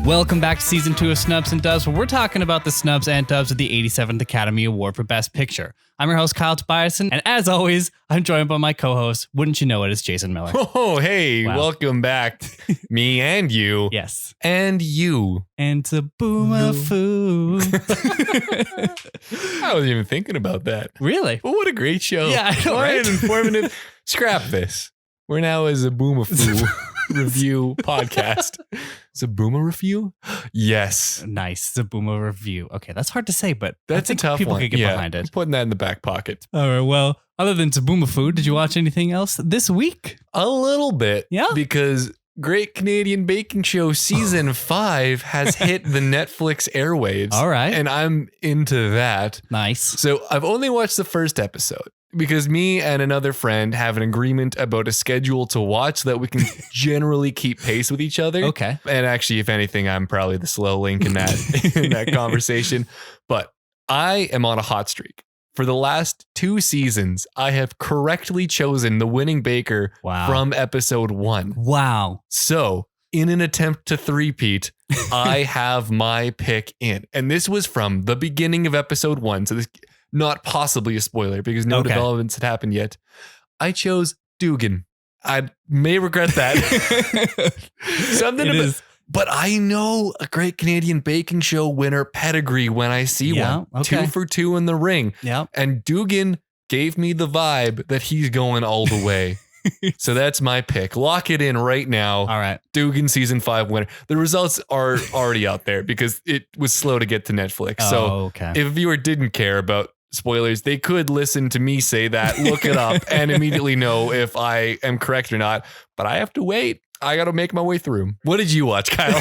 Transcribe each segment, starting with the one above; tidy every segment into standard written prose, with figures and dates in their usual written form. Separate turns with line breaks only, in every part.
Welcome back to Season 2 of Snubs and Dubs, where we're talking about the Snubs and Dubs of the 87th Academy Award for Best Picture. I'm your host, Kyle Tobias, and as always, I'm joined by my co-host, wouldn't you know it, is Jason Miller.
Oh, hey,
Wow.
Welcome back. Me and you.
Yes.
And you.
And to Boomafoo.
I wasn't even thinking about that.
Really?
Well, what a great show.
Yeah, I know, right?
What an informative. Scrap this. We're now as a Boomafoo review podcast. It's a Boomer review? Yes.
Nice. It's a Boomer review. Okay, that's hard to say, but
That's
I think
a tough
people
one.
could get
Yeah,
behind it.
I'm putting that in the back pocket.
All right, well, other than Taboomafood, did you watch anything else this week?
A little bit.
Yeah?
Because Great Canadian Baking Show Season 5 has hit the Netflix airwaves.
All right.
And I'm into that.
Nice.
So I've only watched the first episode because me and another friend have an agreement about a schedule to watch so that we can generally keep pace with each other.
Okay.
And actually, if anything, I'm probably the slow link in that conversation. But I am on a hot streak. For the last 2 seasons, I have correctly chosen the winning baker
Wow.
from episode 1.
Wow.
So, in an attempt to three-peat, I have my pick in. And this was from the beginning of episode 1. So this not possibly a spoiler because no
Okay.
developments had happened yet. I chose Dugan. I may regret that. Something
It
about,
is.
but I know a Great Canadian Baking Show winner pedigree when I see
Yeah,
one.
okay.
2 for 2 in the ring.
Yeah.
And Dugan gave me the vibe that he's going all the way. So that's my pick. Lock it in right now.
All right.
Dugan season 5 winner. The results are already out there because it was slow to get to Netflix. So
okay.
if a viewer didn't care about spoilers, they could listen to me say that, look it up, and immediately know if I am correct or not. But I have to wait. I got to make my way through. What did you watch, Kyle?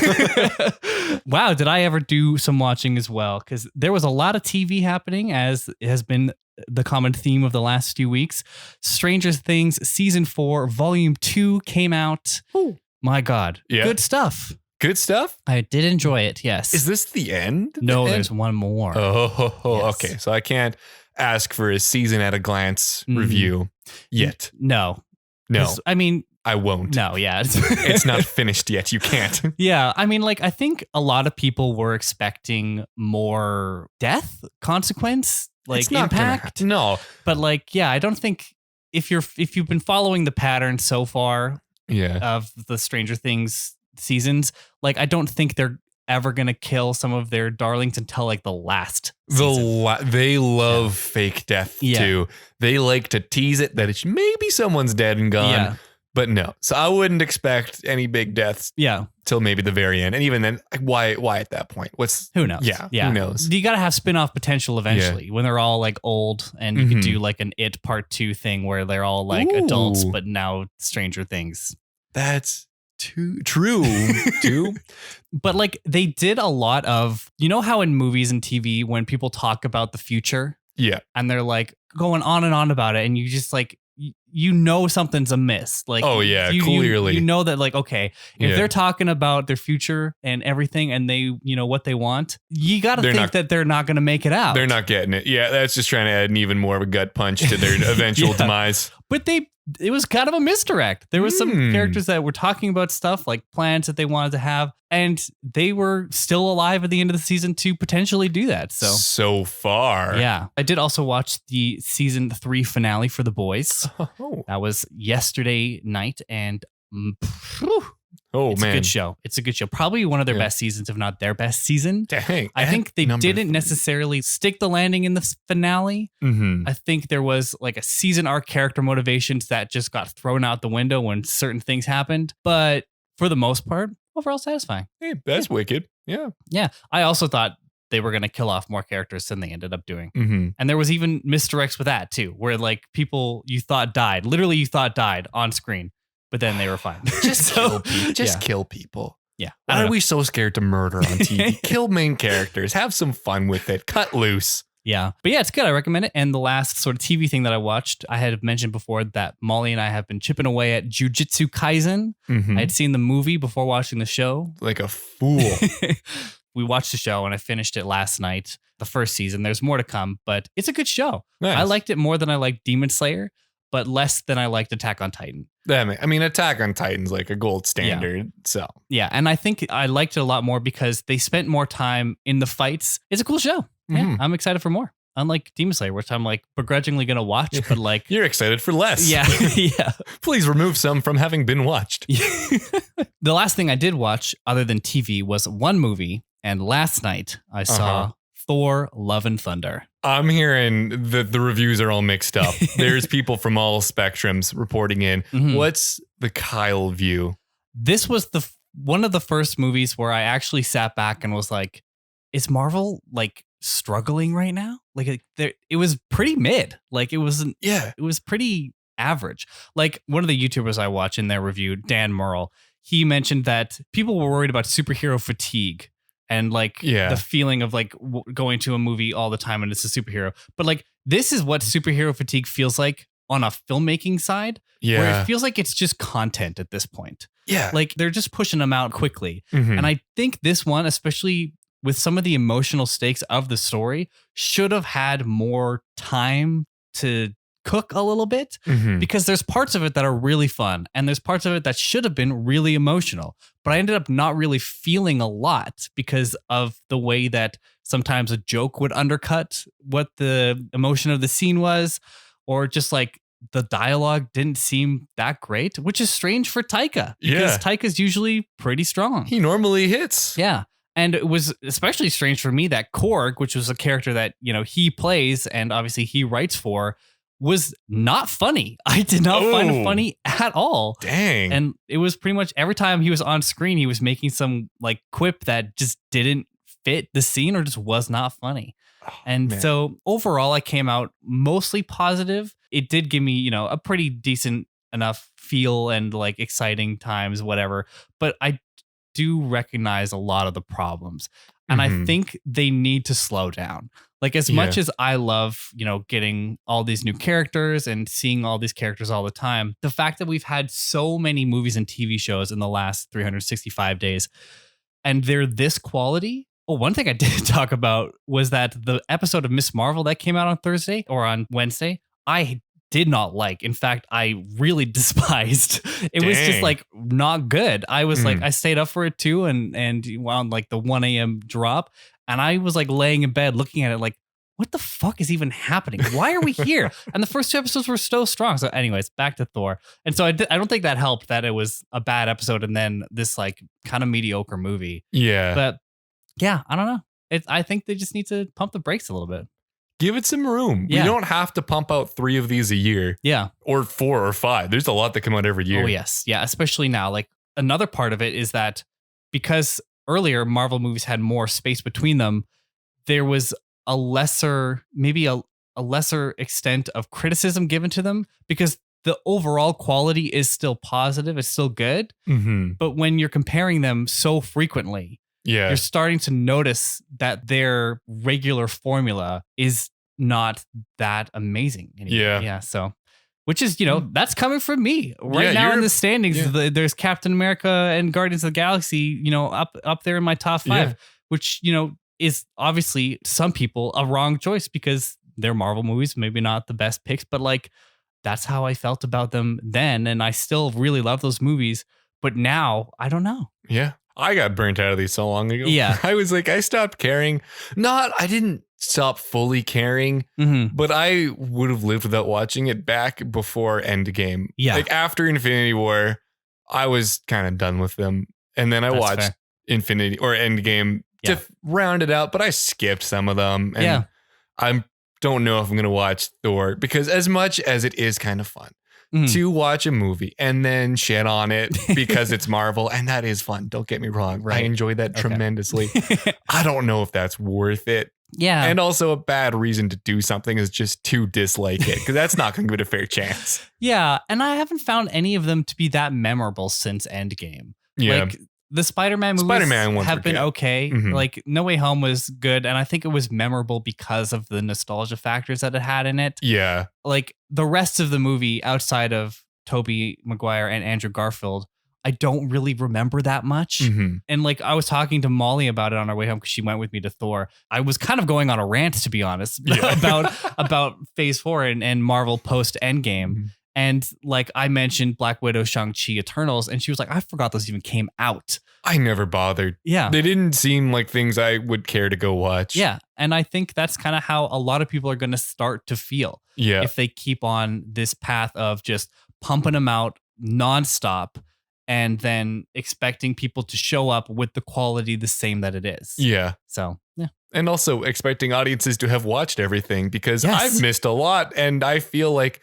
Wow, did I ever do some watching as well? Because there was a lot of TV happening, as has been the common theme of the last few weeks. Stranger Things Season 4, Volume 2 came out.
Ooh.
My God.
Yeah.
Good stuff.
Good stuff?
I did enjoy it, yes.
Is this the end?
No,
The
there's
end?
one more.
Oh,
Yes.
okay. So I can't ask for a season at a glance
Mhm.
review yet.
No.
No,
'Cause, I mean,
I won't.
no, yeah.
It's not finished yet. You can't.
Yeah, I mean, like, I think a lot of people were expecting more death, consequence, like
It's not gonna
impact.
happen. No.
But like, yeah, I don't think if you've been following the pattern so far
Yeah.
of the Stranger Things seasons, like I don't think they're ever gonna kill some of their darlings until like the last season.
They love fake death
Yeah.
too. They like to tease it that it's maybe someone's dead and gone.
Yeah.
But no. So I wouldn't expect any big deaths
Yeah,
till maybe the very end. And even then, why at that point? What's
who knows?
Yeah,
yeah.
who knows?
You gotta have spin-off potential eventually when they're all like old, and you could
Mhm.
do like an It Part 2 thing where they're all like
Ooh.
adults, but now Stranger Things.
That's too true. Too.
But like they did a lot of, you know how in movies and TV when people talk about the future
Yeah.
and they're like going on and on about it, and you just like you know something's amiss. Like,
Oh, yeah,
you
clearly.
you know that like, okay, if
Yeah.
they're talking about their future and everything, and they what they want, you got to
They're
think
not-
that they're not going to make it out.
They're not getting it. Yeah, that's just trying to add an even more of a gut punch to their eventual
Yeah.
demise.
But it was kind of a misdirect. There was some
Hmm.
characters that were talking about stuff like plans that they wanted to have, and they were still alive at the end of the season to potentially do that. So
far.
yeah, I did also watch the season 3 finale for The Boys.
Oh,
That was yesterday night, and phew, it's
man.
a good show. It's a good show. Probably one of their
Yeah.
best seasons, if not their best season.
Dang.
I think they
Number
didn't
3.
necessarily stick the landing in the finale.
Mm-hmm.
I think there was like a season arc character motivations that just got thrown out the window when certain things happened. But for the most part, overall satisfying.
Hey, that's wicked. Yeah.
Yeah. I also thought they were going to kill off more characters than they ended up doing.
Mm-hmm.
And there was even misdirects with that too, where like people you thought died, literally you thought died on screen, but then they were fine.
Just kill people.
yeah.
Kill people.
Yeah. I
Why
don't
are
know.
we so scared to murder on TV? Kill main characters. Have some fun with it. Cut loose.
Yeah. But yeah, it's good. I recommend it. And the last sort of TV thing that I watched, I had mentioned before that Molly and I have been chipping away at Jujutsu Kaisen.
Mhm.
I had seen the movie before watching the show.
Like a fool.
We watched the show and I finished it last night, the first season. There's more to come, but it's a good show.
Nice.
I liked it more than I liked Demon Slayer, but less than I liked Attack on Titan.
I mean, Attack on Titan's like a gold standard. So
yeah, and I think I liked it a lot more because they spent more time in the fights. It's a cool show. Yeah, I'm excited for more. Unlike Demon Slayer, which I'm like begrudgingly gonna watch, but like
you're excited for less.
Yeah, yeah.
Please remove some from having been watched.
The last thing I did watch, other than TV, was one movie, and last night I saw Thor: Love and Thunder.
I'm hearing that the reviews are all mixed up. There's people from all spectrums reporting in. What's the Kyle view?
This was one of the first movies where I actually sat back and was like, is Marvel like struggling right now? Like it was pretty mid. Like it wasn't. Yeah, it was pretty average. Like one of the YouTubers I watch in their review, Dan Merle, he mentioned that people were worried about superhero fatigue and like the feeling of like going to a movie all the time and it's a superhero. But like this is what superhero fatigue feels like on a filmmaking side. Yeah, where it feels like it's just content at this point. Yeah, like they're just pushing them out quickly. And I think this one, especially with some of the emotional stakes of the story, should have had more time to cook a little bit because there's parts of it that are really fun and there's parts of it that should have been really emotional. But I ended up not really feeling a lot because of the way that sometimes a joke would undercut what the emotion of the scene was, or just like the dialogue didn't seem that great, which is strange for Taika because Taika's usually pretty strong.
He normally hits.
Yeah. And it was especially strange for me that Korg, which was a character that, you know, he plays and obviously he writes for, was not funny. I did not find it funny at all.
Dang.
And it was pretty much every time he was on screen, he was making some like quip that just didn't fit the scene or just was not funny. So overall, I came out mostly positive. It did give me, you know, a pretty decent enough feel and like exciting times, whatever. But I do recognize a lot of the problems. And I think they need to slow down. Like as much as I love, you know, getting all these new characters and seeing all these characters all the time, the fact that we've had so many movies and TV shows in the last 365 days and they're this quality. Oh, one thing I did talk about was that the episode of Miss Marvel that came out on Thursday or on Wednesday, I did not like. In fact, I really despised. It was just like not good. I was like, I stayed up for it too, and on like the 1 a.m. drop, and I was like laying in bed looking at it like, what the fuck is even happening? Why are we here? And the first two episodes were so strong. So anyways, back to Thor. And so I don't think that helped that it was a bad episode and then this like kind of mediocre movie.
Yeah.
But yeah, I don't know. I think they just need to pump the brakes a little bit.
Give it some room. Yeah. You don't have to pump out 3 of these a year.
Yeah.
Or 4 or 5. There's a lot that come out every year.
Oh, yes. Yeah. Especially now. Like another part of it is that because earlier Marvel movies had more space between them, there was a lesser extent of criticism given to them because the overall quality is still positive. It's still good. But when you're comparing them so frequently, you're starting to notice that their regular formula is not that amazing anymore. Yeah. So, which is, you know, that's coming from me right now in the standings. There's Captain America and Guardians of the Galaxy, you know, up there in my top 5, which, you know, is obviously some people a wrong choice because they're Marvel movies, maybe not the best picks, but like that's how I felt about them then. And I still really love those movies. But now I don't know.
Yeah. I got burnt out of these so long ago.
Yeah.
I was like, I stopped caring. I didn't stop fully caring, but I would have lived without watching it back before Endgame.
Yeah.
Like after Infinity War, I was kind of done with them. And then I watched Infinity or Endgame to round it out, but I skipped some of them. And I don't know if I'm going to watch Thor because as much as it is kind of fun to watch a movie and then shit on it because it's Marvel, and that is fun. Don't get me wrong. Right. I enjoy that tremendously. I don't know if that's worth it.
Yeah.
And also a bad reason to do something is just to dislike it because that's not going to give it a fair chance.
Yeah. And I haven't found any of them to be that memorable since Endgame.
Yeah.
Like the Spider-Man movies have been okay. Like No Way Home was good. And I think it was memorable because of the nostalgia factors that it had in it.
Yeah.
Like the rest of the movie outside of Tobey Maguire and Andrew Garfield, I don't really remember that much. And like I was talking to Molly about it on our way home because she went with me to Thor. I was kind of going on a rant, to be honest, about Phase 4 and Marvel post Endgame. And like I mentioned Black Widow, Shang-Chi, Eternals, and she was like, I forgot those even came out.
I never bothered.
Yeah.
They didn't seem like things I would care to go watch.
Yeah. And I think that's kind of how a lot of people are going to start to feel.
Yeah.
If they keep on this path of just pumping them out nonstop and then expecting people to show up with the quality the same that it is.
Yeah.
So, yeah.
And also expecting audiences to have watched everything, because
Yes.
I've missed a lot. And I feel like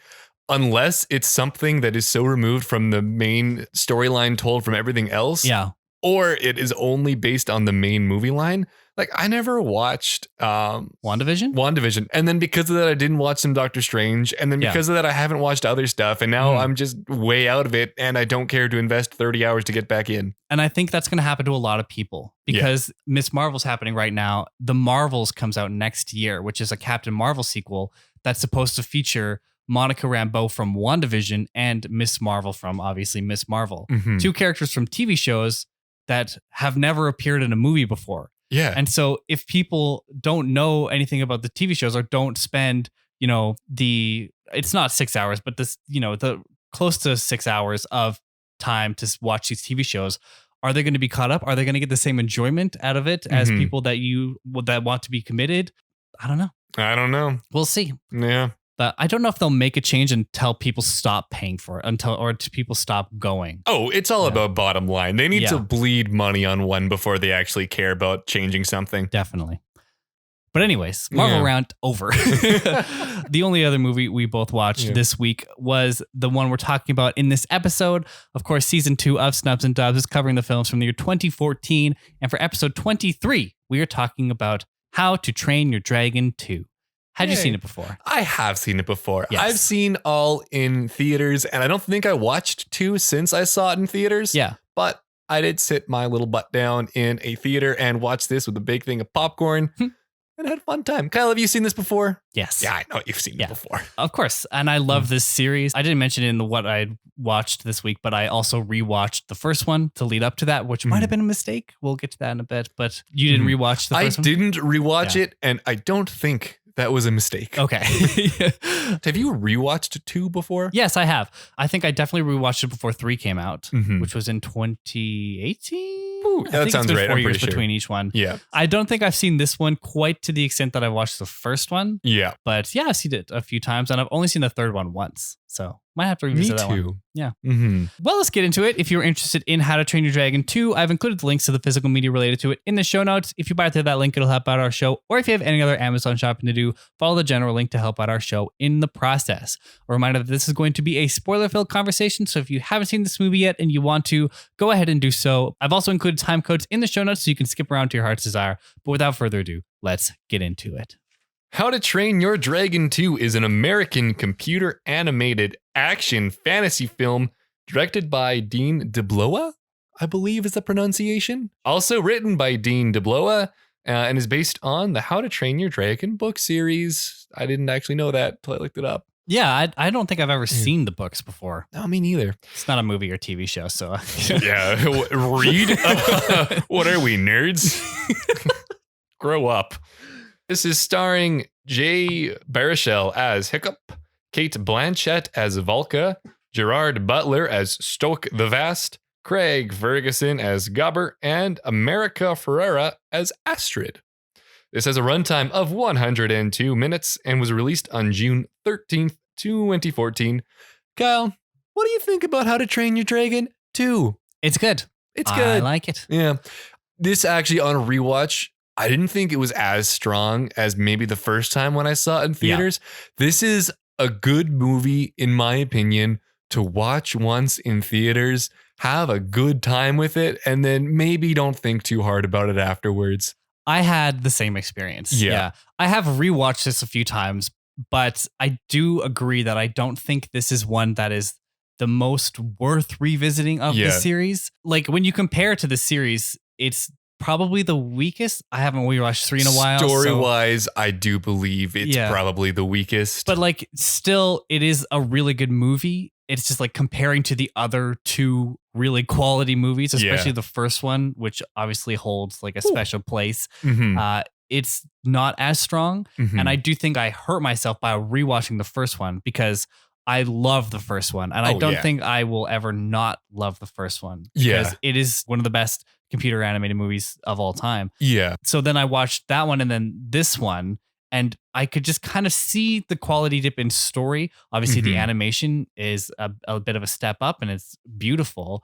unless it's something that is so removed from the main storyline told from everything else,
Yeah.
or it is only based on the main movie line. Like I never watched WandaVision. And then because of that, I didn't watch some Doctor Strange. And then because of that, I haven't watched other stuff. And now I'm just way out of it. And I don't care to invest 30 hours to get back in.
And I think that's going to happen to a lot of people because Miss Marvel's happening right now. The Marvels comes out next year, which is a Captain Marvel sequel that's supposed to feature Monica Rambeau from WandaVision and Miss Marvel from obviously Miss Marvel.
Mhm.
Two characters from TV shows that have never appeared in a movie before.
Yeah.
And so if people don't know anything about the TV shows or don't spend, it's not 6 hours, but this, the close to 6 hours of time to watch these TV shows, are they going to be caught up? Are they going to get the same enjoyment out of it as people that want to be committed? I don't know. We'll see.
Yeah.
But I don't know if they'll make a change until people stop paying for it, or people stop going.
Oh, it's all about bottom line. They need to bleed money on one before they actually care about changing something.
Definitely. But anyways, Marvel Rant over. The only other movie we both watched this week was the one we're talking about in this episode. Of course, season 2 of Snubs and Dubs is covering the films from the year 2014. And for episode 23, we are talking about How to Train Your Dragon 2. Had you seen it before?
I have seen it before.
Yes.
I've seen all in theaters, and I don't think I watched 2 since I saw it in theaters.
Yeah.
But I did sit my little butt down in a theater and watch this with a big thing of popcorn and had a fun time. Kyle, have you seen this before?
Yes.
Yeah, I know you've seen it before.
Of course. And I love this series. I didn't mention it in what I watched this week, but I also rewatched the first one to lead up to that, which might have been a mistake. We'll get to that in a bit. But you didn't rewatch the first one?
I didn't rewatch it, and I don't think that was a mistake.
Okay.
Have you rewatched 2 before?
Yes, I have. I think I definitely rewatched it before 3 came out, which was in 2018.
Ooh, that sounds right.
4
I'm
years
pretty sure.
between each one.
Yeah.
I don't think I've seen this one quite to the extent that I watched the first one.
Yeah.
But yeah, I've seen it a few times, and I've only seen the third one once. So might have to revisit that one. Yeah. Well, let's get into it. If you're interested in How to Train Your Dragon 2, I've included the links to the physical media related to it in the show notes. If you buy through that link, it'll help out our show. Or if you have any other Amazon shopping to do, follow the general link to help out our show in the process. A reminder that this is going to be a spoiler-filled conversation, so if you haven't seen this movie yet and you want to, go ahead and do so. I've also included time codes in the show notes so you can skip around to your heart's desire. But without further ado, let's get into it.
How to Train Your Dragon 2 is an American computer animated action fantasy film directed by Dean DeBlois, I believe is the pronunciation. Also written by Dean DeBlois and is based on the How to Train Your Dragon book series. I didn't actually know that until I looked it up.
Yeah, I don't think I've ever seen the books before.
No, me neither.
It's not a movie or TV show, so.
Yeah, read? What are we, nerds? Grow up. This is starring Jay Baruchel as Hiccup, Cate Blanchett as Valka, Gerard Butler as Stoke the Vast, Craig Ferguson as Gobber, and America Ferrera as Astrid. This has a runtime of 102 minutes and was released on June 13th, 2014. Kyle, what do you think about How to Train Your Dragon 2?
It's good.
It's good.
I like it.
Yeah. This actually, on a rewatch, I didn't think it was as strong as maybe the first time when I saw it in theaters. Yeah. This is a good movie, in my opinion, to watch once in theaters, have a good time with it, and then maybe don't think too hard about it afterwards.
I had the same experience. Yeah. I have rewatched this a few times, but I do agree that I don't think this is one that is the most worth revisiting of the series. Like when you compare to the series, it's probably the weakest. I haven't rewatched 3 in a while.
Story-wise, I do believe it's probably the weakest.
But like still, it is a really good movie. It's just like comparing to the other 2 really quality movies, especially the first one, which obviously holds like a special place. It's not as strong. And I do think I hurt myself by rewatching the first one because I love the first one, and I don't think I will ever not love the first one. Because it is one of the best computer animated movies of all time.
Yeah.
So then I watched that one and then this one, and I could just kind of see the quality dip in story. Obviously, the animation is a bit of a step up, and it's beautiful.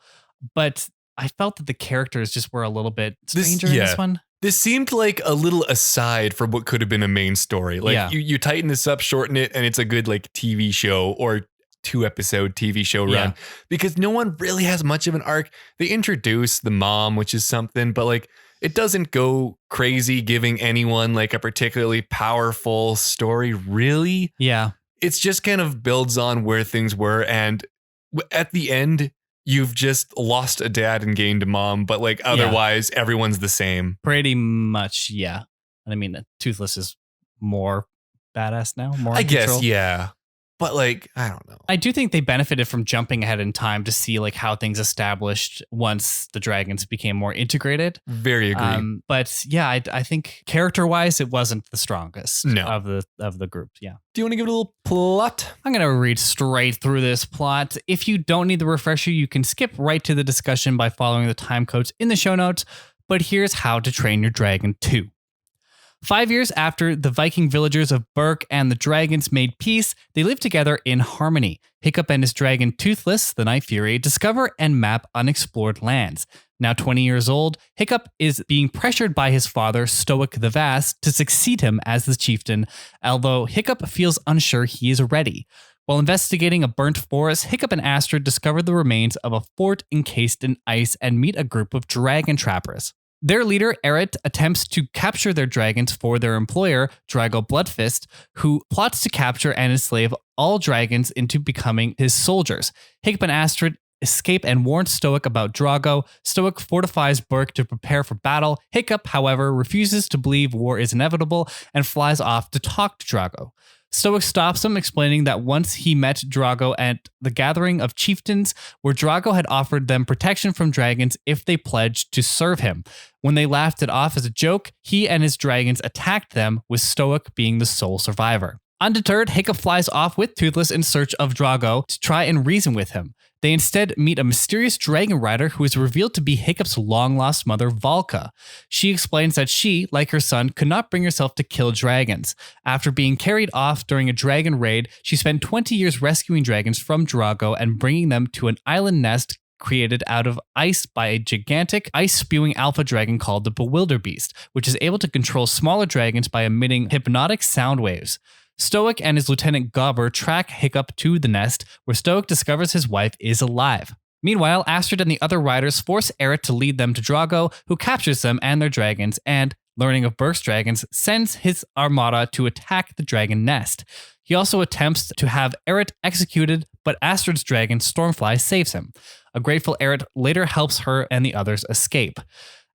But I felt that the characters just were a little bit stranger in this one.
This seemed like a little aside from what could have been a main story. Like you tighten this up, shorten it, and it's a good like TV show or 2-episode TV show run because no one really has much of an arc. They introduce the mom, which is something, but like it doesn't go crazy giving anyone like a particularly powerful story, really.
Yeah.
It's just kind of builds on where things were. And at the end, you've just lost a dad and gained a mom, but like otherwise everyone's the same.
Pretty much, yeah. I mean, Toothless is more badass now. More
I guess,
control.
yeah. But like, I don't know.
I do think they benefited from jumping ahead in time to see like how things established once the dragons became more integrated.
Very agree.
But yeah, I think character wise, it wasn't the strongest of the group. Yeah.
Do you want to give it a little plot?
I'm going to read straight through this plot. If you don't need the refresher, you can skip right to the discussion by following the time codes in the show notes. But here's How to Train Your Dragon 2. 5 years after the Viking villagers of Berk and the dragons made peace, they live together in harmony. Hiccup and his dragon Toothless, the Night Fury, discover and map unexplored lands. Now 20 years old, Hiccup is being pressured by his father, Stoic the Vast, to succeed him as the chieftain, although Hiccup feels unsure he is ready. While investigating a burnt forest, Hiccup and Astrid discover the remains of a fort encased in ice and meet a group of dragon trappers. Their leader, Eret, attempts to capture their dragons for their employer, Drago Bloodfist, who plots to capture and enslave all dragons into becoming his soldiers. Hiccup and Astrid escape and warn Stoic about Drago. Stoic fortifies Berk to prepare for battle. Hiccup, however, refuses to believe war is inevitable and flies off to talk to Drago. Stoic stops him, explaining that once he met Drago at the gathering of chieftains, where Drago had offered them protection from dragons if they pledged to serve him. When they laughed it off as a joke, he and his dragons attacked them, with Stoic being the sole survivor. Undeterred, Hiccup flies off with Toothless in search of Drago to try and reason with him. They instead meet a mysterious dragon rider who is revealed to be Hiccup's long-lost mother, Valka. She explains that she, like her son, could not bring herself to kill dragons. After being carried off during a dragon raid, she spent 20 years rescuing dragons from Drago and bringing them to an island nest created out of ice by a gigantic ice-spewing alpha dragon called the Bewilderbeast, which is able to control smaller dragons by emitting hypnotic sound waves. Stoic and his lieutenant Gobber track Hiccup to the nest, where Stoic discovers his wife is alive. Meanwhile, Astrid and the other riders force Eret to lead them to Drago, who captures them and their dragons, and, learning of Berk's dragons, sends his armada to attack the dragon nest. He also attempts to have Eret executed, but Astrid's dragon, Stormfly, saves him. A grateful Eret later helps her and the others escape.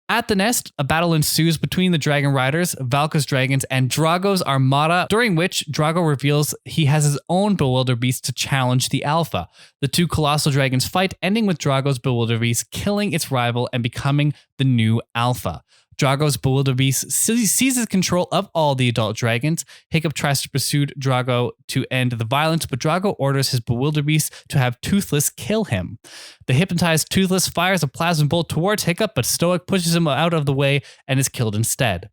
At the nest, a battle ensues between the dragon riders, Valka's dragons, and Drago's armada, during which Drago reveals he has his own Bewilderbeast to challenge the Alpha. The two colossal dragons fight, ending with Drago's Bewilderbeast killing its rival and becoming the new Alpha. Drago's Bewilderbeast seizes control of all the adult dragons. Hiccup tries to pursue Drago to end the violence, but Drago orders his Bewilderbeast to have Toothless kill him. The hypnotized Toothless fires a plasma bolt towards Hiccup, but Stoic pushes him out of the way and is killed instead.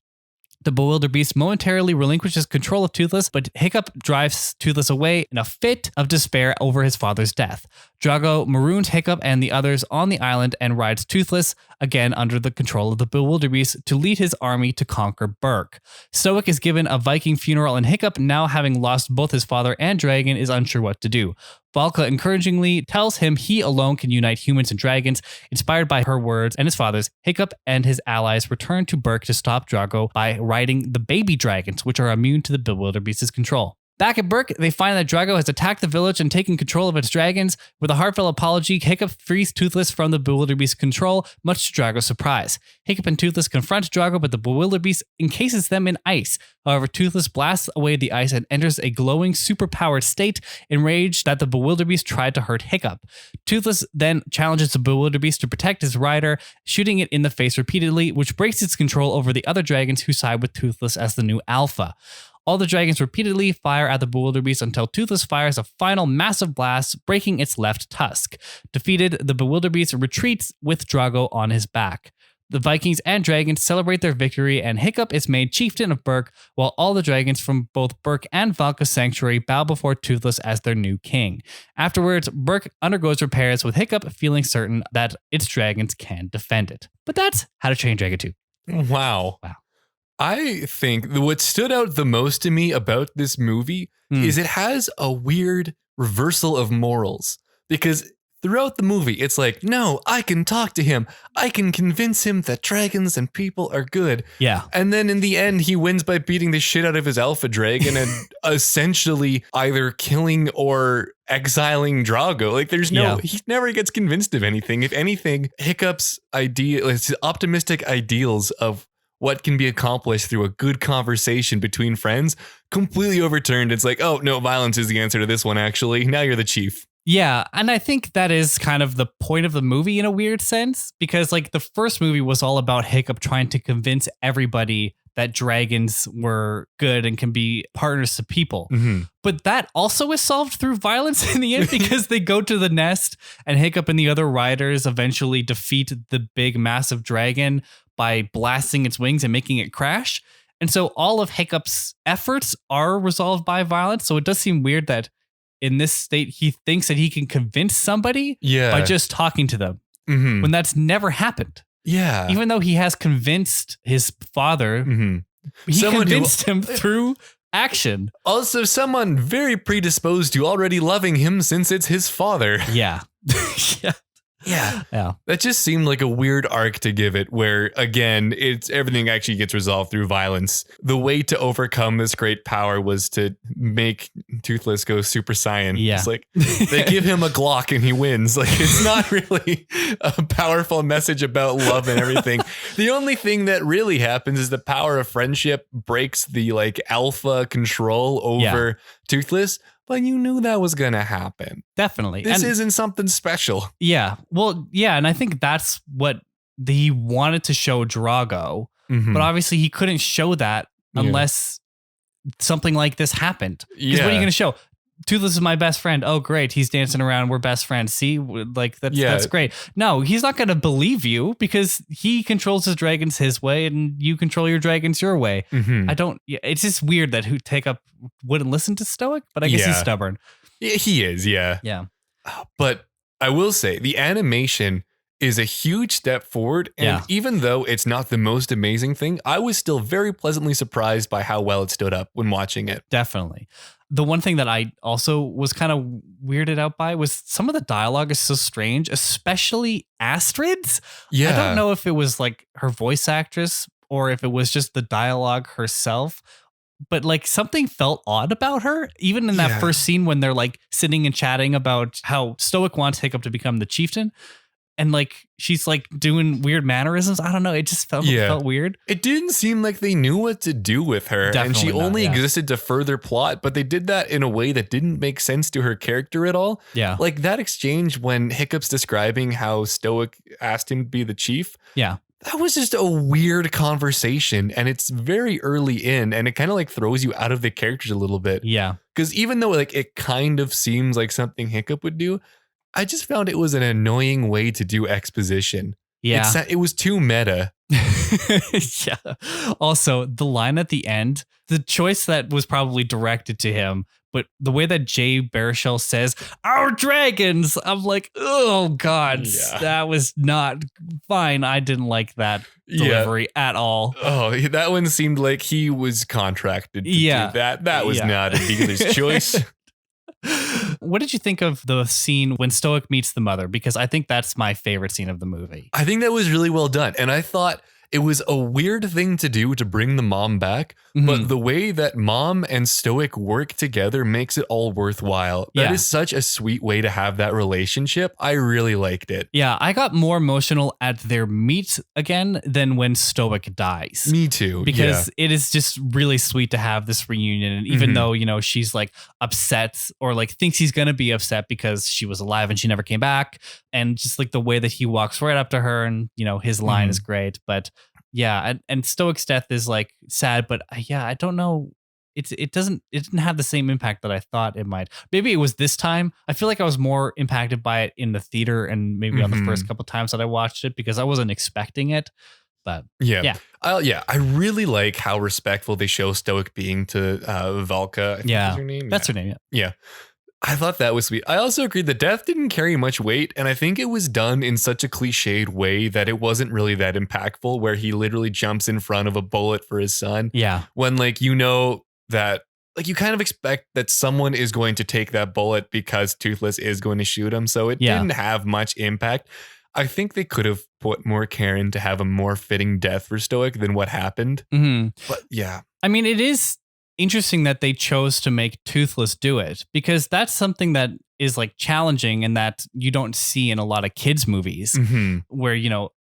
The Bewilderbeast momentarily relinquishes control of Toothless, but Hiccup drives Toothless away in a fit of despair over his father's death. Drago maroons Hiccup and the others on the island and rides Toothless, again under the control of the Bewilderbeast, to lead his army to conquer Berk. Stoic is given a Viking funeral, and Hiccup, now having lost both his father and dragon, is unsure what to do. Valka encouragingly tells him he alone can unite humans and dragons. Inspired by her words and his father's, Hiccup and his allies return to Berk to stop Drago by riding the baby dragons, which are immune to the Bewilderbeast's control. Back at Berk, they find that Drago has attacked the village and taken control of its dragons. With a heartfelt apology, Hiccup frees Toothless from the Bewilderbeast's control, much to Drago's surprise. Hiccup and Toothless confront Drago, but the Bewilderbeast encases them in ice. However, Toothless blasts away the ice and enters a glowing, superpowered state, enraged that the Bewilderbeast tried to hurt Hiccup. Toothless then challenges the Bewilderbeast to protect his rider, shooting it in the face repeatedly, which breaks its control over the other dragons who side with Toothless as the new Alpha. All the dragons repeatedly fire at the bewilderbeast until Toothless fires a final massive blast, breaking its left tusk. Defeated, the bewilderbeast retreats with Drago on his back. The Vikings and dragons celebrate their victory, and Hiccup is made chieftain of Berk, while all the dragons from both Berk and Valka Sanctuary bow before Toothless as their new king. Afterwards, Berk undergoes repairs, with Hiccup feeling certain that its dragons can defend it. But that's How to Train Dragon 2.
Wow. I think what stood out the most to me about this movie is it has a weird reversal of morals, because throughout the movie, it's like, no, I can talk to him. I can convince him that dragons and people are good.
Yeah.
And then in the end, he wins by beating the shit out of his alpha dragon and essentially either killing or exiling Drago. Like he never gets convinced of anything. If anything, Hiccup's his optimistic ideals of what can be accomplished through a good conversation between friends completely overturned. It's like, oh, no, violence is the answer to this one, actually. Now you're the chief.
Yeah, and I think that is kind of the point of the movie in a weird sense, because like the first movie was all about Hiccup trying to convince everybody that dragons were good and can be partners to people. Mm-hmm. But that also is solved through violence in the end, because they go to the nest and Hiccup and the other riders eventually defeat the big massive dragon by blasting its wings and making it crash. And so all of Hiccup's efforts are resolved by violence. So it does seem weird that in this state, he thinks that he can convince somebody by just talking to them, when that's never happened.
Yeah.
Even though he has convinced his father, he convinced him through action.
Also, someone very predisposed to already loving him since it's his father.
Yeah.
Yeah. That just seemed like a weird arc to give it, where again, everything actually gets resolved through violence. The way to overcome this great power was to make Toothless go Super Saiyan.
Yeah.
It's like they give him a Glock and he wins. Like, it's not really a powerful message about love and everything. The only thing that really happens is the power of friendship breaks the like alpha control over Toothless. But you knew that was going to happen.
Definitely.
This isn't something special.
Yeah. Well, yeah. And I think that's what he wanted to show Drago. But obviously he couldn't show that unless something like this happened. Because what are you going to show? Toothless is my best friend. Oh, great. He's dancing around. We're best friends. See, like that's great. No, he's not going to believe you because he controls his dragons his way and you control your dragons your way. It's just weird that Hiccup wouldn't listen to Stoic, but I guess he's stubborn.
Yeah, he is. Yeah. But I will say the animation is a huge step forward. And even though it's not the most amazing thing, I was still very pleasantly surprised by how well it stood up when watching it.
Definitely. The one thing that I also was kind of weirded out by was some of the dialogue is so strange, especially Astrid's. Yeah. I don't know if it was like her voice actress or if it was just the dialogue herself, but like something felt odd about her. Even in that first scene when they're like sitting and chatting about how Stoic wants Hiccup to become the chieftain. And like she's like doing weird mannerisms. I don't know. It just felt weird.
It didn't seem like they knew what to do with her. Definitely and she only existed to further plot, but they did that in a way that didn't make sense to her character at all.
Yeah.
Like that exchange when Hiccup's describing how Stoic asked him to be the chief.
Yeah.
That was just a weird conversation. And it's very early in and it kind of like throws you out of the characters a little bit.
Yeah.
Because even though like it kind of seems like something Hiccup would do, I just found it was an annoying way to do exposition.
Yeah.
It was too meta.
Yeah. Also, the line at the end, the choice that was probably directed to him, but the way that Baruchel says, "Our dragons," I'm like, oh God, that was not fine. I didn't like that delivery at all.
Oh, that one seemed like he was contracted to do that. That was not a dealer's choice.
What did you think of the scene when Stoic meets the mother? Because I think that's my favorite scene of the movie.
I think that was really well done. And I thought it was a weird thing to do to bring the mom back, but the way that mom and Stoic work together makes it all worthwhile. That is such a sweet way to have that relationship. I really liked it.
Yeah, I got more emotional at their meet again than when Stoic dies.
Me too.
Because it is just really sweet to have this reunion. And even though, you know, she's like upset or like thinks he's going to be upset because she was alive and she never came back. And just like the way that he walks right up to her and, you know, his line is great. But yeah, and Stoic's death is like sad, but I don't know it didn't have the same impact that I thought it might. Maybe it was this time. I feel like I was more impacted by it in the theater and maybe on the first couple times that I watched it because I wasn't expecting it. But yeah.
I really like how respectful they show Stoic being to Valka. I think is her name.
That's her name.
Yeah. I thought that was sweet. I also agree the death didn't carry much weight, and I think it was done in such a cliched way that it wasn't really that impactful, where he literally jumps in front of a bullet for his son.
Yeah.
When that you kind of expect that someone is going to take that bullet because Toothless is going to shoot him. So it didn't have much impact. I think they could have put more care in to have a more fitting death for Stoic than what happened.
Mm-hmm.
But yeah.
I mean, it is interesting that they chose to make Toothless do it because that's something that is like challenging and that you don't see in a lot of kids movies where,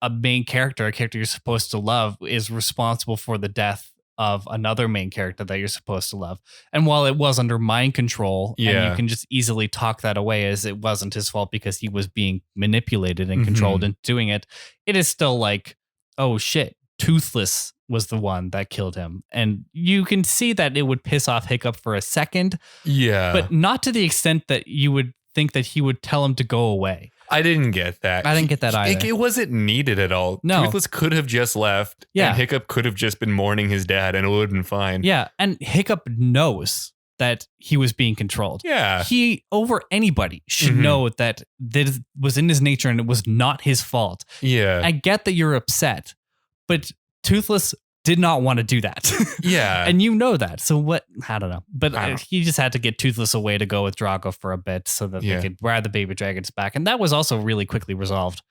a main character, a character you're supposed to love is responsible for the death of another main character that you're supposed to love. And while it was under mind control and you can just easily talk that away as it wasn't his fault because he was being manipulated and controlled into doing it, it is still like, oh shit, Toothless was the one that killed him. And you can see that it would piss off Hiccup for a second.
Yeah.
But not to the extent that you would think that he would tell him to go away.
I didn't get that.
I didn't get that either.
It wasn't needed at all.
No.
Toothless could have just left.
Yeah.
And Hiccup could have just been mourning his dad and it would have been fine.
Yeah. And Hiccup knows that he was being controlled.
Yeah.
He, over anybody, should know that this was in his nature and it was not his fault.
Yeah.
I get that you're upset, but Toothless did not want to do that.
Yeah.
And you know that. So what? I don't know. But he just had to get Toothless away to go with Drago for a bit so that they could ride the baby dragons back. And that was also really quickly resolved.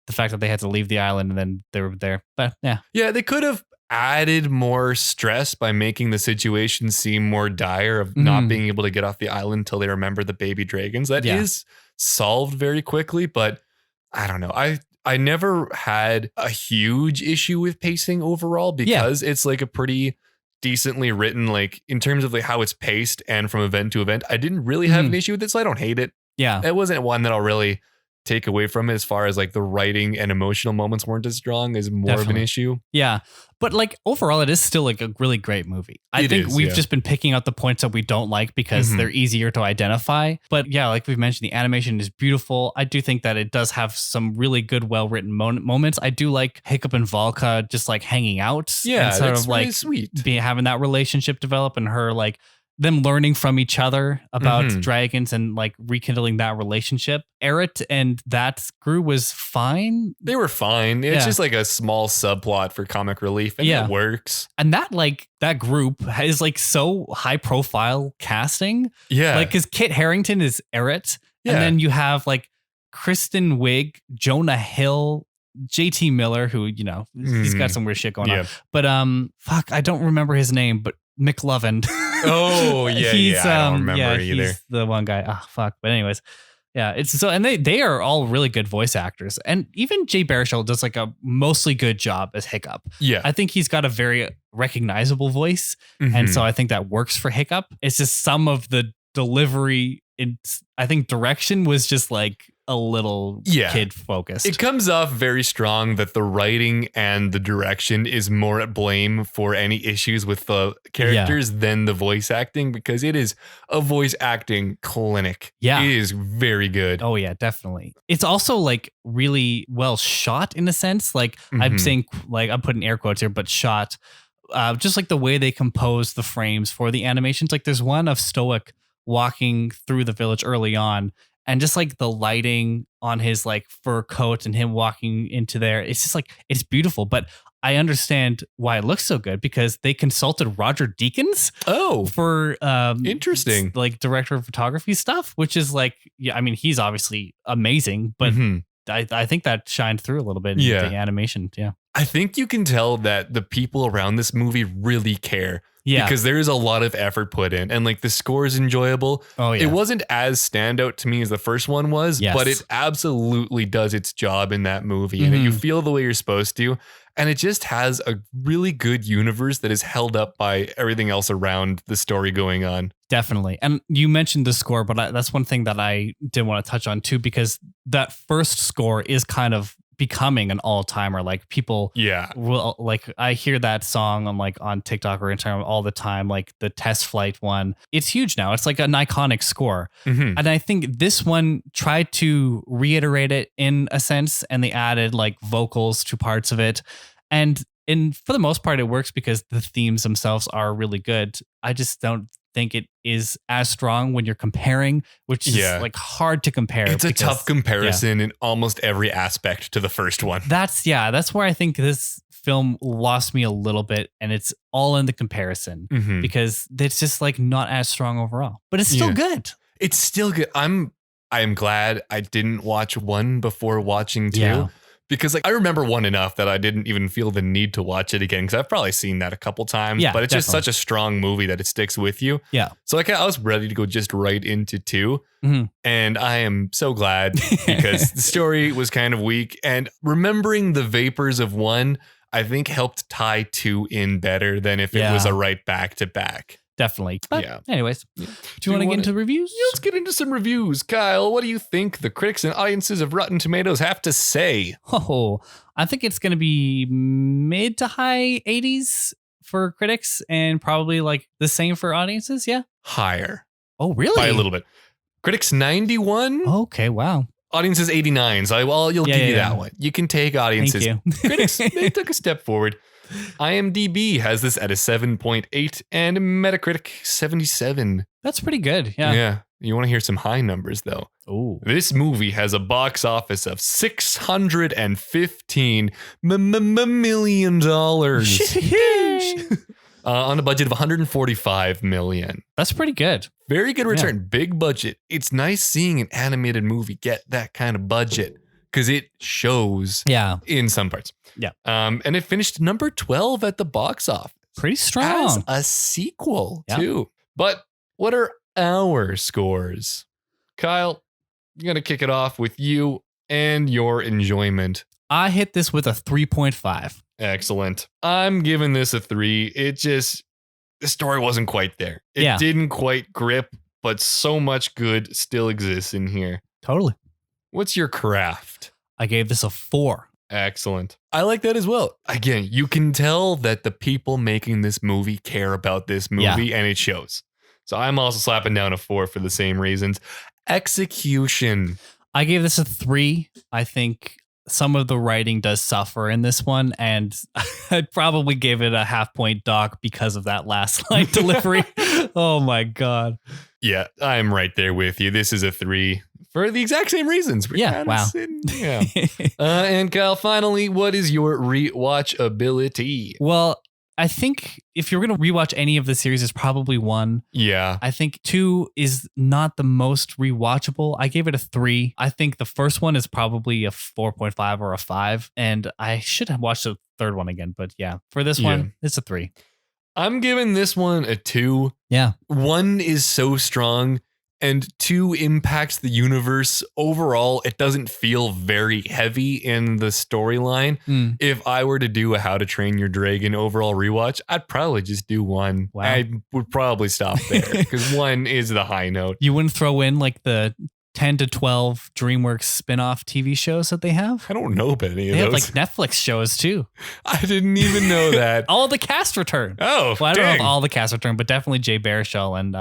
The fact that they had to leave the island and then they were there. But yeah.
Yeah, they could have added more stress by making the situation seem more dire of not being able to get off the island until they remember the baby dragons. That is solved very quickly, but I don't know. I never had a huge issue with pacing overall because it's like a pretty decently written, like in terms of like how it's paced and from event to event. I didn't really have an issue with it, so I don't hate it.
Yeah.
It wasn't one that I'll really take away from it as far as like the writing and emotional moments weren't as strong is more of an issue.
Yeah. But like overall, it is still like a really great movie. I think we've just been picking out the points that we don't like because they're easier to identify. But yeah, like we've mentioned, the animation is beautiful. I do think that it does have some really good, well-written moments. I do like Hiccup and Valka just like hanging out.
Yeah,
and sort
that's
of like
really sweet.
Having that relationship develop and her like them learning from each other about dragons and like rekindling that relationship. Eret and that crew was fine.
They were fine. It's just like a small subplot for comic relief and it works.
And that group is like so high profile casting.
Yeah.
Like cause Kit Harington is Eret.
Yeah.
And then you have like Kristen Wiig, Jonah Hill, JT Miller, who, he's got some weird shit going on. But I don't remember his name, but McLovin.
Oh yeah, I don't remember either.
He's the one guy. But anyways, yeah, it's so, and they are all really good voice actors, and even Jay Baruchel does like a mostly good job as Hiccup.
Yeah,
I think he's got a very recognizable voice, and so I think that works for Hiccup. It's just some of the delivery, I think direction was just like a little kid focused.
It comes off very strong that the writing and the direction is more at blame for any issues with the characters than the voice acting, because it is a voice acting clinic.
Yeah.
It is very good.
Oh yeah, definitely. It's also like really well shot in a sense. Like I'm saying, like I'm putting air quotes here, but shot. Just like the way they compose the frames for the animations. Like there's one of Stoic walking through the village early on, and just like the lighting on his like fur coat and him walking into there, it's just like, it's beautiful. But I understand why it looks so good, because they consulted Roger Deakins for
interesting,
like director of photography stuff, which is like, yeah, I mean, he's obviously amazing, but I think that shined through a little bit in the animation. Yeah.
I think you can tell that the people around this movie really care.
Yeah.
Because there is a lot of effort put in, and like the score is enjoyable. Oh, yeah. It wasn't as standout to me as the first one was, but it absolutely does its job in that movie. And you feel the way you're supposed to. And it just has a really good universe that is held up by everything else around the story going on.
Definitely. And you mentioned the score, but that's one thing that I did want to touch on too, because that first score is kind of becoming an all-timer. Like people
Yeah.
will, like, I hear that song on TikTok or Instagram all the time, like the test flight one. It's huge now. It's like an iconic score.
Mhm.
And I think this one tried to reiterate it in a sense, and they added like vocals to parts of it. And for the most part, it works because the themes themselves are really good. I just don't think it is as strong when you're comparing, which is like hard to compare.
It's a tough comparison in almost every aspect to the first one.
That's where I think this film lost me a little bit, and it's all in the comparison because it's just like not as strong overall, but it's still good.
It's still good. I am glad I didn't watch 1 before watching 2. Because like I remember 1 enough that I didn't even feel the need to watch it again, because I've probably seen that a couple times. But it's just such a strong movie that it sticks with you.
Yeah.
So like I was ready to go just right into 2. And I am so glad because the story was kind of weak. And remembering the vapors of 1, I think helped tie 2 in better than if it was a right back to back.
Definitely. But anyways, do you want to get into reviews?
Yeah, let's get into some reviews. Kyle, what do you think the critics and audiences of Rotten Tomatoes have to say?
Oh, I think it's going to be mid to high 80s for critics and probably like the same for audiences. Yeah.
Higher.
Oh, really?
By a little bit. Critics 91.
Okay. Wow.
Audiences 89. So you'll give you that one. You can take audiences.
Thank you.
Critics, they took a step forward. IMDb has this at a 7.8 and Metacritic 77.
That's pretty good. Yeah.
Yeah. You want to hear some high numbers though.
Oh.
This movie has a box office of $615 million. On a budget of $145 million.
That's pretty good.
Very good return. Big budget. It's nice seeing an animated movie get that kind of budget because it shows in some parts.
Yeah.
And it finished number 12 at the box office.
Pretty strong.
As a sequel too. But what are our scores? Kyle, I'm going to kick it off with you and your enjoyment.
I hit this with a 3.5.
Excellent. I'm giving this a 3. The story wasn't quite there. It didn't quite grip, but so much good still exists in here.
Totally.
What's your craft?
I gave this a 4.
Excellent. I like that as well. Again, you can tell that the people making this movie care about this movie and it shows. So I'm also slapping down a 4 for the same reasons. Execution.
I gave this a 3. I think some of the writing does suffer in this one, and I'd probably give it a half-point dock because of that last line delivery. Oh my God.
Yeah, I'm right there with you. This is a 3 for the exact same reasons.
Wow.
And Kyle, finally, what is your rewatchability?
Well, I think if you're going to rewatch any of the series, it's probably 1.
Yeah.
I think 2 is not the most rewatchable. I gave it a 3. I think the first one is probably a 4.5 or a 5. And I should have watched the third one again. But yeah, for this one, it's a 3.
I'm giving this one a 2.
Yeah.
1 is so strong. And 2 impacts the universe. Overall, it doesn't feel very heavy in the storyline. If I were to do a How to Train Your Dragon overall rewatch, I'd probably just do 1.
Wow.
I would probably stop there because 1 is the high note.
You wouldn't throw in like the 10 to 12 DreamWorks spin-off TV shows that they have?
I don't know about any of
those. They have like Netflix shows too.
I didn't even know that.
All the cast return.
Oh,
well, I don't know if all the cast return, but definitely Jay Baruchel and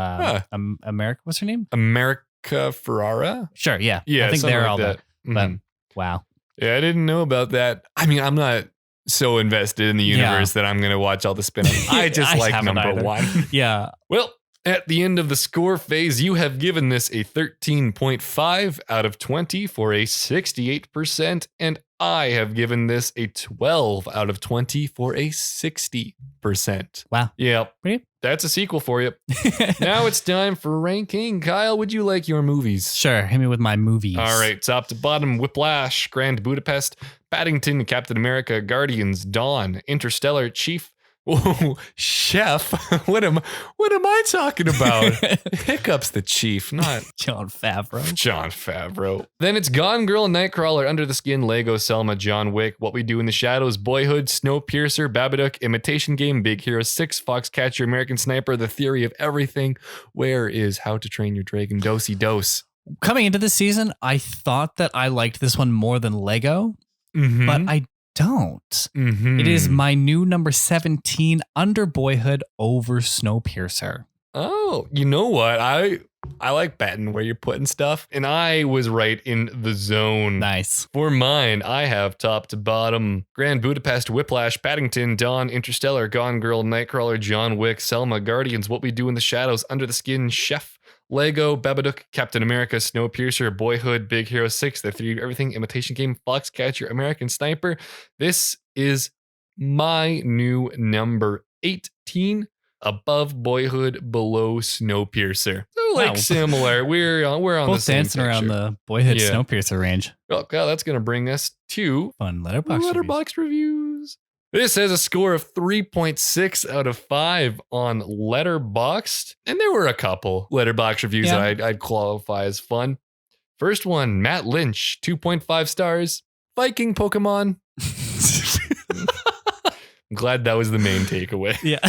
America. What's her name?
America Ferrara?
Sure, yeah.
Yeah,
I think they're
like
all
that.
But wow.
Yeah, I didn't know about that. I mean, I'm not so invested in the universe that I'm going to watch all the spin-offs. I just like number 1.
Yeah.
Well, at the end of the score phase, you have given this a 13.5 out of 20 for a 68%, and I have given this a 12 out of 20 for a 60%.
Wow.
Yeah. That's a sequel for you. Now it's time for ranking. Kyle, would you like your movies?
Sure. Hit me with my movies.
All right. Top to bottom, Whiplash, Grand Budapest, Paddington, Captain America, Guardians, Dawn, Interstellar, Chief. Oh, Chef. What am I talking about? Hiccup's the chief, not
Jon Favreau.
Then it's Gone Girl, Nightcrawler, Under the Skin, Lego, Selma, John Wick, What We Do in the Shadows, Boyhood, Snowpiercer, Babadook, Imitation Game, Big Hero 6, Foxcatcher, American Sniper, The Theory of Everything. Where is How to Train Your Dragon? Dosey Dose.
Coming into this season, I thought that I liked this one more than Lego. but I don't. It is my new number 17, Under Boyhood over Snowpiercer.
Oh, you know what? I like betting where you're putting stuff, and I was right in the zone.
Nice.
For mine, I have top to bottom Grand Budapest, Whiplash, Paddington, Dawn, Interstellar, Gone Girl, Nightcrawler, John Wick, Selma, Guardians, What We Do in the Shadows, Under the Skin, Chef, Lego, Babadook, Captain America, Snowpiercer, Boyhood, Big Hero 6, The 3D Everything, Imitation Game, Foxcatcher, American Sniper. This is my new number 18. Above Boyhood, below Snowpiercer. So like similar. We're on
both
the same
dancing around the Boyhood Snowpiercer range.
Oh god, that's gonna bring us to
fun Letterboxd
reviews. This has a score of 3.6 out of 5 on Letterboxd, and there were a couple Letterboxd reviews that I'd qualify as fun. First one, Matt Lynch, 2.5 stars. Viking Pokemon. I'm glad that was the main takeaway.
Yeah.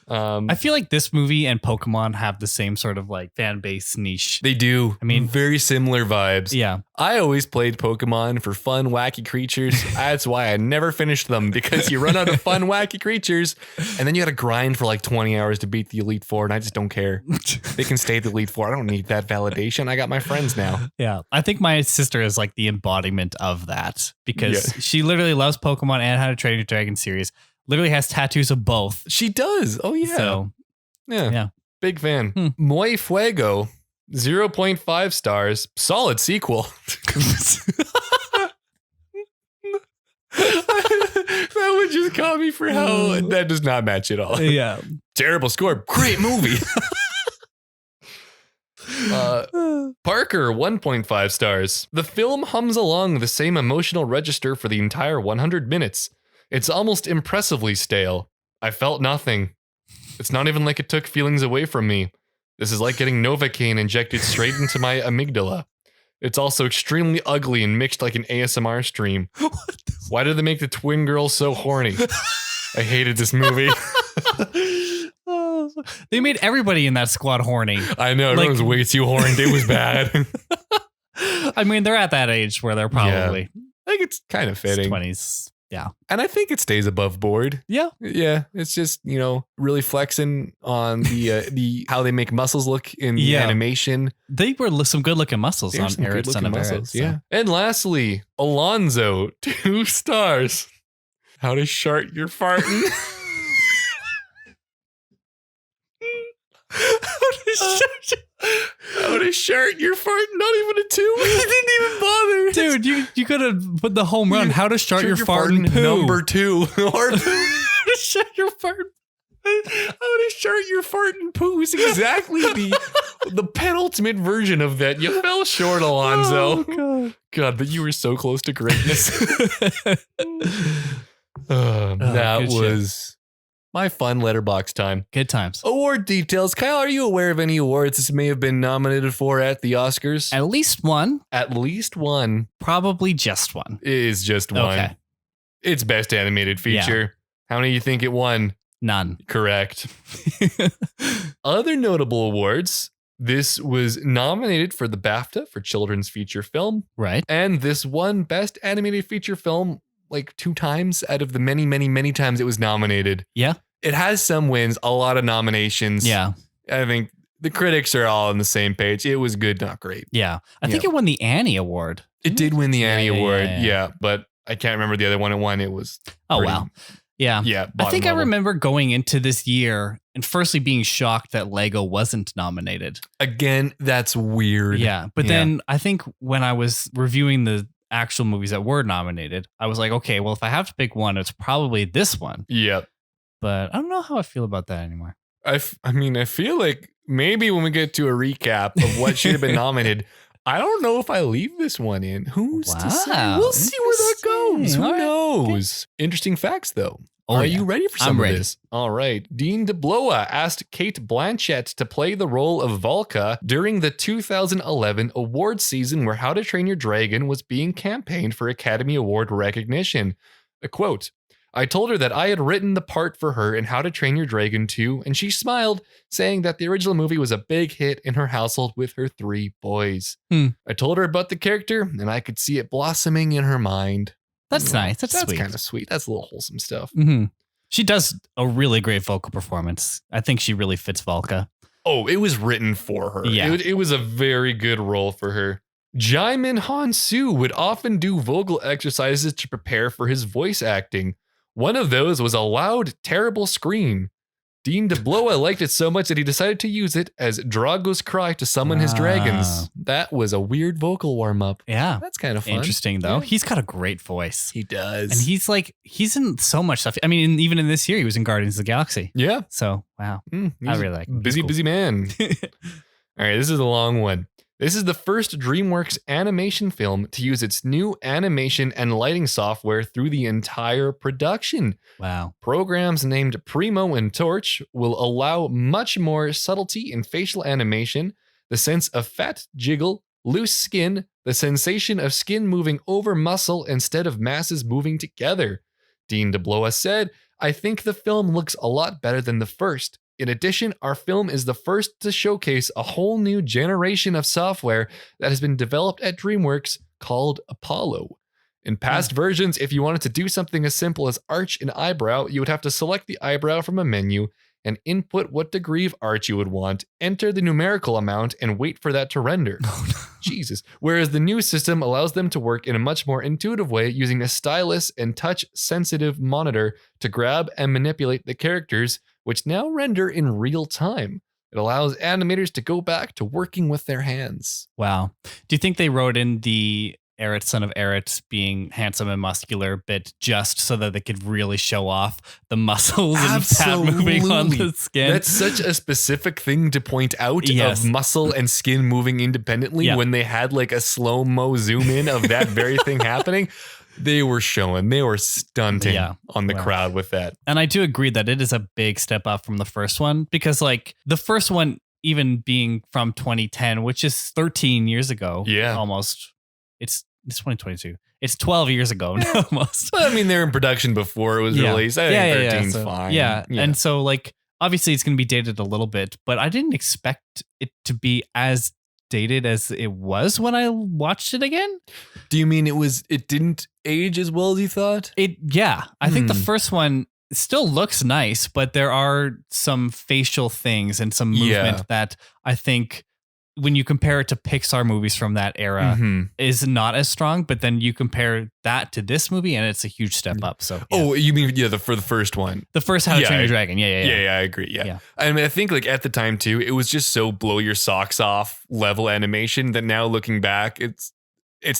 I feel like this movie and Pokemon have the same sort of like fan base niche.
They do.
I mean,
very similar vibes.
Yeah.
I always played Pokemon for fun, wacky creatures. That's why I never finished them, because you run out of fun, wacky creatures, and then you got to grind for like 20 hours to beat the Elite Four, and I just don't care. They can stay the Elite Four. I don't need that validation. I got my friends now.
Yeah. I think my sister is like the embodiment of that, because she literally loves Pokemon and How to Train Your Dragon series. Literally has tattoos of both.
She does. Oh, yeah.
So,
yeah. Big fan. Muy Fuego, 0.5 stars. Solid sequel. That would just caught me for how that does not match at all.
Yeah.
Terrible score. Great movie. Parker, 1.5 stars. The film hums along the same emotional register for the entire 100 minutes. It's almost impressively stale. I felt nothing. It's not even like it took feelings away from me. This is like getting Novocaine injected straight into my amygdala. It's also extremely ugly and mixed like an ASMR stream. Why did they make the twin girls so horny? I hated this movie.
They made everybody in that squad horny.
I know, everyone was way too horny. It was bad.
I mean, they're at that age where they're probably...
I think it's kind of fitting.
20s. Yeah.
And I think it stays above board.
Yeah.
Yeah. It's just, really flexing on the how they make muscles look in the animation.
They were some good looking muscles on Eretz and Eretz.
Yeah. And lastly, Alonzo, 2 stars. How to shart your farting. How to shart your fart? Not even a 2. You didn't even bother.
Dude, you could have put the home run. How to start your farting poo.
Number 2. Or
how to shart your fart.
How to shart your farting poo is exactly the penultimate version of that. You fell short, Alonzo.
Oh,
God, but you were so close to greatness. That was my fun Letterboxd time.
Good times.
Award details. Kyle, are you aware of any awards this may have been nominated for at the Oscars?
At least one.
At least one.
Probably just one.
It is just one.
Okay.
It's Best Animated Feature.
Yeah.
How many do you think it won?
None.
Correct. Other notable awards. This was nominated for the BAFTA for Children's Feature Film.
Right.
And this won Best Animated Feature Film like 2 times out of the many, many, many times it was nominated.
Yeah.
It has some wins, a lot of nominations.
Yeah.
I think the critics are all on the same page. It was good, not great.
Yeah. I think it won the Annie Award.
It did win the Annie Award.
Yeah.
But I can't remember the other one it won. It was
wow. Yeah.
Yeah.
I think I remember going into this year and firstly being shocked that Lego wasn't nominated.
Again, that's weird.
Yeah. But then I think when I was reviewing the actual movies that were nominated, I was like, okay, well, if I have to pick one, it's probably this one.
Yeah.
But I don't know how I feel about that anymore.
I feel like maybe when we get to a recap of what should have been nominated, I don't know if I leave this one in. Who's to say? We'll see where that goes. Who knows? Okay. Interesting facts, though. Are you ready for some of this? All right. Dean DeBlois asked Cate Blanchett to play the role of Valka during the 2011 awards season where How to Train Your Dragon was being campaigned for Academy Award recognition. A quote, I told her that I had written the part for her in How to Train Your Dragon 2, and she smiled, saying that the original movie was a big hit in her household with her 3 boys. I told her about the character, and I could see it blossoming in her mind.
That's nice. That's sweet.
Kind of sweet. That's a little wholesome stuff.
Mm-hmm. She does a really great vocal performance. I think she really fits Valka.
Oh, it was written for her.
Yeah.
It was a very good role for her. Djimon Hounsou would often do vocal exercises to prepare for his voice acting. One of those was a loud, terrible scream. DeBlois liked it so much that he decided to use it as Drago's cry to summon his dragons. That was a weird vocal warm-up.
Yeah.
That's kind of fun.
Interesting, though.
Yeah.
He's got a great voice.
He does.
And he's in so much stuff. I mean, even in this year, he was in Guardians of the Galaxy.
Yeah.
So, wow. I really like him.
Busy man. All right, this is a long one. This is the first DreamWorks animation film to use its new animation and lighting software through the entire production.
Wow.
Programs named Primo and Torch will allow much more subtlety in facial animation, the sense of fat jiggle, loose skin, the sensation of skin moving over muscle instead of masses moving together. DeBlois said, I think the film looks a lot better than the first. In addition, our film is the first to showcase a whole new generation of software that has been developed at DreamWorks called Apollo. In past versions, if you wanted to do something as simple as arch an eyebrow, you would have to select the eyebrow from a menu and input what degree of arch you would want, enter the numerical amount, and wait for that to render.
Oh, no.
Jesus. Whereas the new system allows them to work in a much more intuitive way using a stylus and touch-sensitive monitor to grab and manipulate the characters, which now render in real time. It allows animators to go back to working with their hands.
Wow. Do you think they wrote in the Eret, son of Eret, being handsome and muscular bit just so that they could really show off the muscles and fat moving on the skin?
That's such a specific thing to point out of muscle and skin moving independently when they had like a slow-mo zoom in of that very thing happening. They were stunting on the crowd with that. And
I do agree that it is a big step up from the first one because like the first one, even being from 2010, which is 13 years ago, almost. It's 2022. It's 12 years ago almost.
But I mean, they're in production before it was released. I think 13's fine.
Yeah. And so like, obviously it's going to be dated a little bit, but I didn't expect it to be as dated as it was when I watched it again.
Do you mean it didn't age as well as you thought?
I think the first one still looks nice, but there are some facial things and some movement that I think when you compare it to Pixar movies from that era is not as strong, but then you compare that to this movie and it's a huge step up. So
Oh, you mean for the first one?
The first How to Train Your Dragon. Yeah,
I agree. Yeah. I mean, I think like at the time too, it was just so blow your socks off level animation that now looking back, it's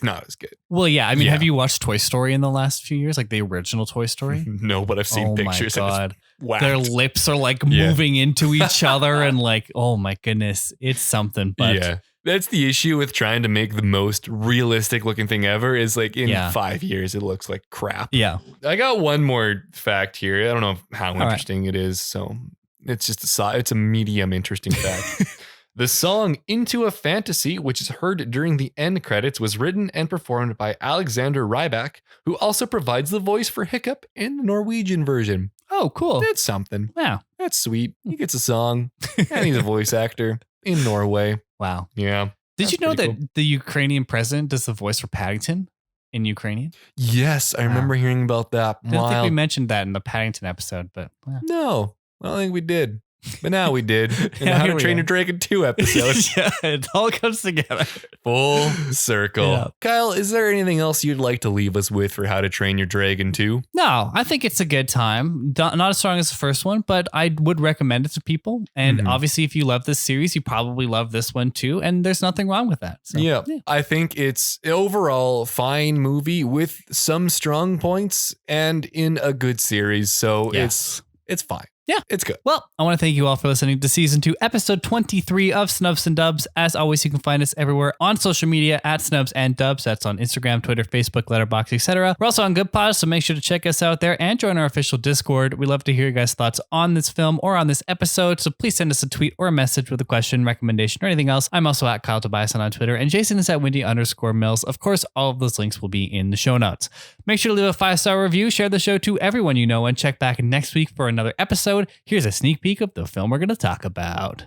not as good.
Well, yeah. I mean, have you watched Toy Story in the last few years? Like the original Toy Story?
No, but I've seen pictures.
Oh my God. Their lips are like moving into each other and like, oh my goodness, it's something. But
that's the issue with trying to make the most realistic looking thing ever is like in 5 years, it looks like crap.
Yeah.
I got one more fact here. I don't know how interesting it is. So it's just it's a medium interesting fact. The song Into a Fantasy, which is heard during the end credits, was written and performed by Alexander Rybak, who also provides the voice for Hiccup in the Norwegian version.
Oh, cool.
That's something.
Wow.
That's sweet. He gets a song and he's a voice actor in Norway.
Wow.
Yeah.
Did you know that the Ukrainian president does the voice for Paddington in Ukrainian?
Yes, I remember hearing about that.
I don't think we mentioned that in the Paddington episode, but
no, I don't think we did. But now we did in the How to Train Your Dragon 2 episode.
It all comes together.
Full circle. Yeah. Kyle, is there anything else you'd like to leave us with for How to Train Your Dragon 2?
No, I think it's a good time. Not as strong as the first one, but I would recommend it to people. And obviously, if you love this series, you probably love this one too. And there's nothing wrong with that. So,
yeah, I think it's overall fine movie with some strong points and in a good series. So it's fine.
Yeah.
It's good.
Well, I want to thank you all for listening to season 2, episode 23 of Snubs and Dubs. As always, you can find us everywhere on social media at Snubs and Dubs. That's on Instagram, Twitter, Facebook, Letterboxd, etc. We're also on Good Pods, so make sure to check us out there and join our official Discord. We love to hear your guys' thoughts on this film or on this episode, so please send us a tweet or a message with a question, recommendation, or anything else. I'm also at Kyle Tobias on Twitter, and Jason is at Windy_Mills. Of course, all of those links will be in the show notes. Make sure to leave a 5-star review, share the show to everyone you know, and check back next week for another episode. Here's a sneak peek of the film we're going to talk about.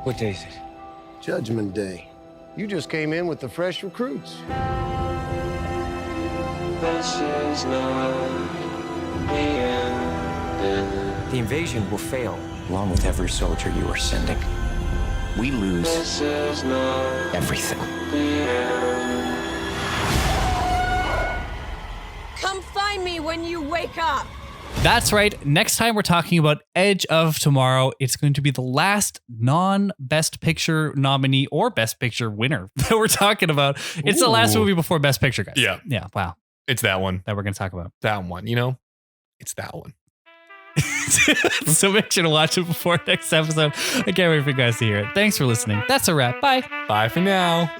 What day is it?
Judgment Day. You just came in with the fresh recruits.
This is not the end.
The invasion will fail, along with every soldier you are sending. We lose
This is not
everything.
the end.
Come find me when you wake up.
That's right. Next time we're talking about Edge of Tomorrow. It's going to be the last non-Best Picture nominee or Best Picture winner that we're talking about. It's the last movie before Best Picture, guys.
Yeah.
Yeah. Wow.
It's that one.
That we're going to talk about.
That one. You know, it's that one.
So make sure to watch it before next episode. I can't wait for you guys to hear it. Thanks for listening. That's a wrap. Bye.
Bye for now.